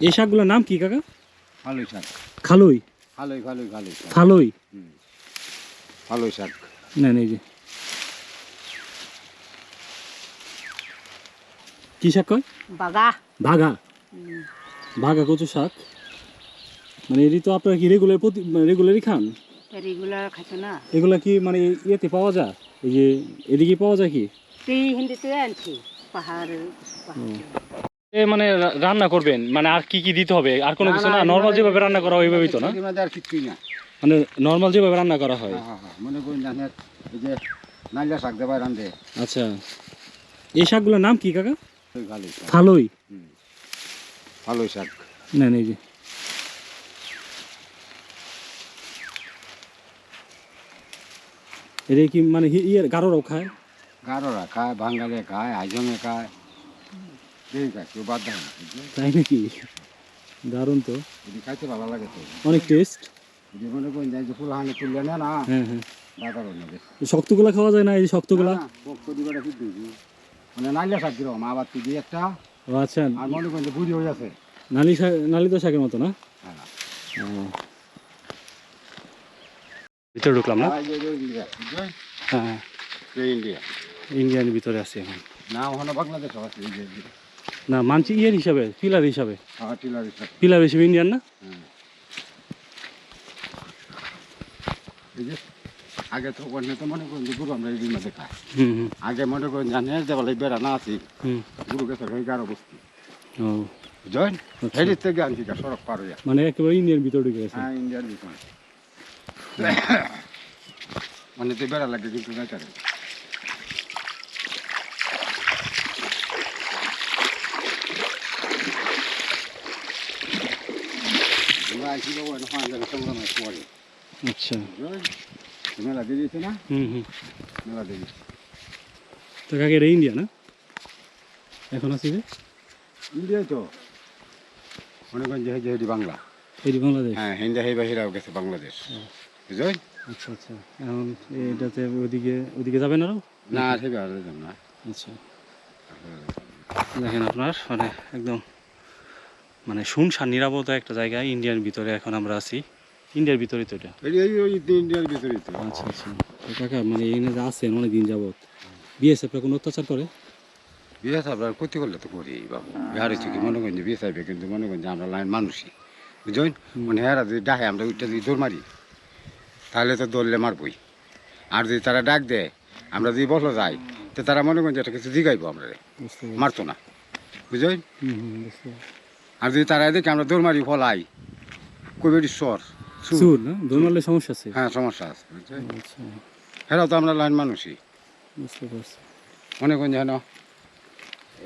এই শাকগুলোর নাম কি কাকা? ফালুই শাক। খালুই ফালুই ফালুই ফালুই শাক। ফালুই ফালুই শাক। নেন এই যে কি শাক কয়? বাগা। ভাগা ভাগা কচু শাক। মানে এটি তো আপনারা কি রেগুলারই খান? রেগুলার খাইছো না? এগুলা কি মানে ইয়েতে পাওয়া যায়? এই যে এদিকে পাওয়া যায় কি? তুই হিন্দিতে আনছি পাহাড়। মানে রান্না করবেন মানে আর কি কি দিতে হবে? আর কোনো কিছু না, নরমাল যেভাবে রান্না করা হয় ওইভাবেই তো না? আর কিছুই না, মানে নরমাল যেভাবে রান্না করা হয়। মনে করুন জানেন এই যে নাইলা শাক দেবা রান্ধে। আচ্ছা, এই শাকগুলোর নাম কি কাকা? ফালুই শাক। ফালুই ফালুই শাক। নেন এই যে এটা কি মানে ইয়ের গারোরাও খায়? গারোরা খায়, বাঙালি খায়, আইজমে খায়, এই খায়, কেউ বাদ দেয় না। তাই নাকি? দারুণ তো, যদি খাইতে ভালো লাগে তো অনেক টেস্ট। যদি মনে করেন যে ফুল হানি তুললে না না হ্যাঁ হ্যাঁ, বাজার অন্য বেশ শক্তগুলা খাওয়া যায় না? এই শক্তগুলা মানে নাইলা শাক দিল মা বাদ দিয়ে একটা। ও আচ্ছা, আর মনে করেন যে বুড়ি হয়ে আছে। নালি শাক, নালি তো শাকের মতো না? ভিতরে ঢুকলাম না? হ্যাঁ, ইন্ডিয়া ইন্ডিয়ান ভিতরে আছি এখন। না ওখানে বাংলাদেশ আছে। না মানছি ইয়ের হিসাবে, পিলার হিসাবে। টিলার শাক। পিলার হিসেবে ইন্ডিয়ান না? এই যে আগে তো অন্য তো মনে করেন যে গুরু আমরা এই দিন দেখায়। হুম, আগে মনে করেন জানেন যে বলে বেড়া না আছি হুম। গুরু গেছে এই গারো বস্তি ও জয়েন আচ্ছা। হেডির থেকে আনছি সড়ক পার হইয়া। মানে একেবারে ইন্ডিয়ান ভিতরে ঢুকে গেছে। হ্যাঁ ইন্ডিয়ার ভিতরে মানে তো বেড়া লাগে কিন্তু না তারে। আমরা আইছি বাবু এখন জায়গা তোমরা মাছ পড়ে আচ্ছা, মেলা দিয়ে দিয়েছে না? হুম। মেলা দিয়ে দিয়েছে। তো কাকে এটা ইন্ডিয়া না এখন আছি যে? ইন্ডিয়ায় তো মনে করেন যে হেডি বাংলা। এটি বাংলাদেশ? হ্যাঁ হিন্দা হে বাহিরাও গেছে বাংলাদেশ বুঝলেন। আচ্ছা আচ্ছা, এখন এটাতে ওদিকে যাবেন আরো? না সেবে আর যাম না। আচ্ছা, দেখেন আপনার মানে একদম মানে শুনশান নিরাপত্তা একটা জায়গায় ইন্ডিয়ার ভিতরে এখন আমরা আছি। ইন্ডিয়ার ভিতরেই তো এটা? ওই ইন্ডিয়ার ভিতরেই তো। আচ্ছা আচ্ছা, তো কাকা মানে এখানে যে আছেন অনেকদিন যাবত, বিএসএফরা কোনো অত্যাচার করে? বিয়ে সাহেব ক্ষতি করলে তো করি বাবু। বিহার হচ্ছে কি মনে করেন যে বিয়ে সাহেব কিন্তু মনে করেন যে আমরা লাইন মানুষই বুঝলেন। মানে হেরা যদি ডাকে আমরা ওইটা যদি দৌড় মারি তাহলে তো দৌড়লে মারবই। আর যদি তারা ডাক দেয় আমরা যদি বসলো যাই তো তারা মনে করেন যে এটা কিছু জিগাইবো আমরা মারতো না বুঝলেন। আর যদি তারা দেখে আমরা দৌড় মারি ফলাই কই সর সুর না, দৌড় মারলে সমস্যা আছে? হ্যাঁ সমস্যা আছে বুঝলেন। আচ্ছা, হেরাও তো আমরা লাইন মানুষই বুঝতে পারছি। মনে করেন যেন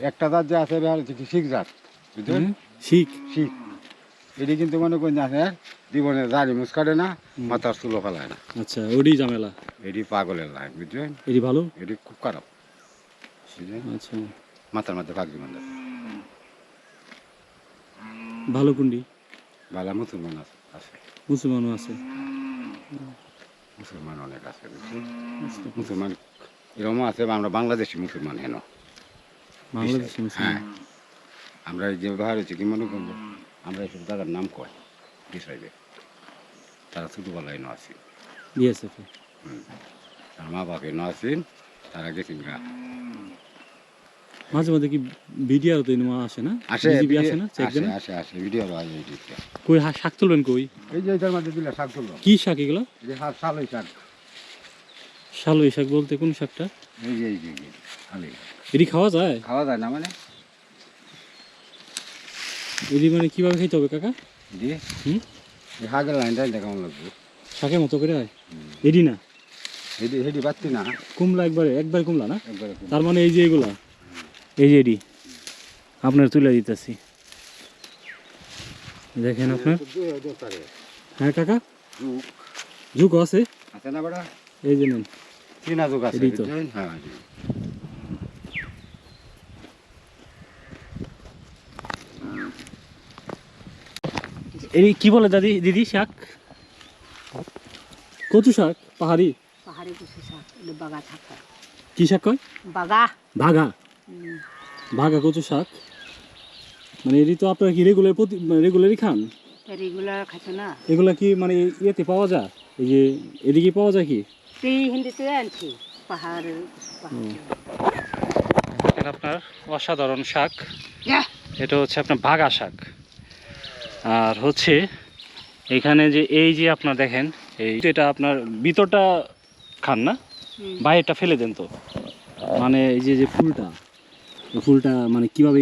একটা জাত যে আছে বিহার হচ্ছে কি শিখ জাত বুঝলেন। শিখ? শিখ এটি কিন্তু মনে করেন যে জীবনে দাড়ি মুছ কাটে না, মাথার চুলো ফেলায় না। আচ্ছা, ওডি ঝামেলা? এটি পাগলের লাইন বুঝলেন। এটি ভালো? এটি খুব খারাপ বুঝলেন। আচ্ছা, মাথার মধ্যে পাগলি মানে ভালো কোনটি? ভালো মুসলমান আছে মুসলমানও আছে? মুসলমান অনেক আছে বুঝলেন। মুসলমান এরকম আছে আমরা বাংলাদেশি মুসলমান হেন বাংলাদেশি হ্যাঁ। মুসলমান? আমরা এই যে বাহার হচ্ছে কি মনে করবো আমরা এইসব জায়গার নাম কয় বিষয়বে তারা ছোটোবেলায় ন আছি। বিএসএফ? তার মা বাপে ন আছেন তারা গেছেন গা। মাঝে মাঝে কি ভিডিও তো আসে না? আসে বিজিবি আসে না চেক দেন? আসে আসে ভিডিও কই শাক তুলবেন কই? এই যে এটার মধ্যে দিলে শাক তুললো। কি শাক এগুলো? এই যে শালই শাক। শালই শাক বলতে কোন শাকটা? এই যে শালই এটি খাওয়া যায়? খাওয়া যায় না মানে এটি মানে কিভাবে খাইতে হবে কাকা? জি হুম, এই শাকের লাইনটা কেমন লাগবে শাকের মতো করে হয়? এটি না হেডি পাচ্ছি না কুমলা, একবার কুমলা না? একবারে তার মানে এই যে এগুলা, এই যে এটি আপনার তুলে দিতেছি দেখেন আপনার। হ্যাঁ কাকা, ঝুঁকো আছে? আছে না বড়া এই যে নেন, চীনা যুগ আছে এটাই তো। হ্যাঁ এই কি বলে দিদি শাক? কচু শাক? পাহাড়ি পাহাড়ি কচু শাক, এটা বাগা থাকা। কি শাক কয়? বাগা। ভাগা? ভাগা কচু শাক মানে এটি তো আপনারা কি রেগুলারই খান? রেগুলার খাইতো না, এগুলা কি মানে ইয়েতে পাওয়া যায়? এই যে এদিকে পাওয়া যায় কি? এই হিন্দিতে আনছি পাহাড়ের পাহাড়। এটা আপনার অসাধারণ শাক, এটা হচ্ছে আপনার বাঘা শাক। আর হচ্ছে এখানে যে এই যে আপনার দেখেন এই এটা আপনার ভিতরটা খান না, হুম। বাইরেটা ফেলে দেন তো। মানে এই যে যে ফুলটা, এই ফুলটা মানে কিভাবে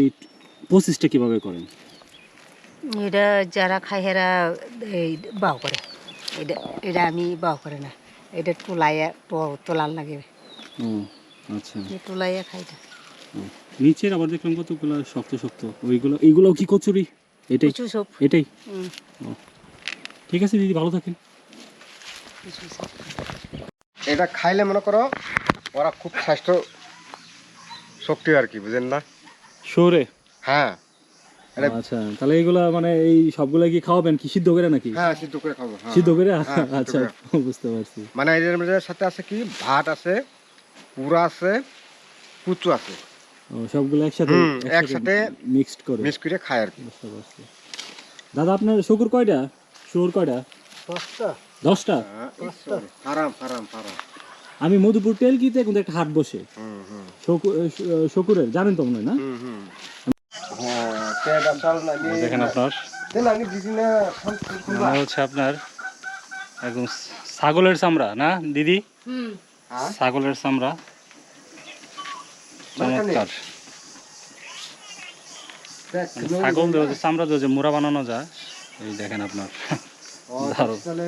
প্রসেসটা কিভাবে করেন? এটা যারা খায় এরা এই বাও করে, এটা এটা আমি বাও করে না, এটা তোলাইয়া তোলার লাগে, ও আচ্ছা। তোলাইয়া খাইটা। নিচের আবার দেখলাম কতগুলো শক্ত শক্ত, এইগুলো কি কচুরি? এটাই কিছু সব এটাই ঠিক আছে দিদি, ভালো থাকেন। কিছু সব এটা খাইলে মনে করো ওরা খুব স্বাস্থ্য শক্তি আর কি, বুঝেন না? শোরে হ্যাঁ আচ্ছা, তাহলে এইগুলা মানে এই সবগুলা কি খাওয়াবেন কি সিদ্ধ করে নাকি? হ্যাঁ, সিদ্ধ করে খাবো। হ্যাঁ, সিদ্ধ করে হ্যাঁ, সিদ্ধ আচ্ছা করে। বুঝতে পারছি। মানে এর সাথে আছে কি, ভাত আছে, পুরা আছে, কুচু আছে, ও সবগুলো একসাথে একসাথে মিক্সড করে মিক্স করে খায় আর কি। বুঝতে পারছি। দাদা আপনার শুকুর কয়টা? শুকুর কয়টা? 10টা। Farm farm farm. আমি মধুপুর টেলকিতে কিন্তু একটা হাট বসে শুকুরের, জানেন তো মনে হয় না? দেখেন আপনার মনে হচ্ছে আপনার একদম ছাগলের চামড়া না দিদি? ছাগলের চামড়া, চমৎকার। ছাগল দেওয়া চামড়া দেওয়া যে মোড়া বানানো যায়, এই দেখেন আপনার দারুণ।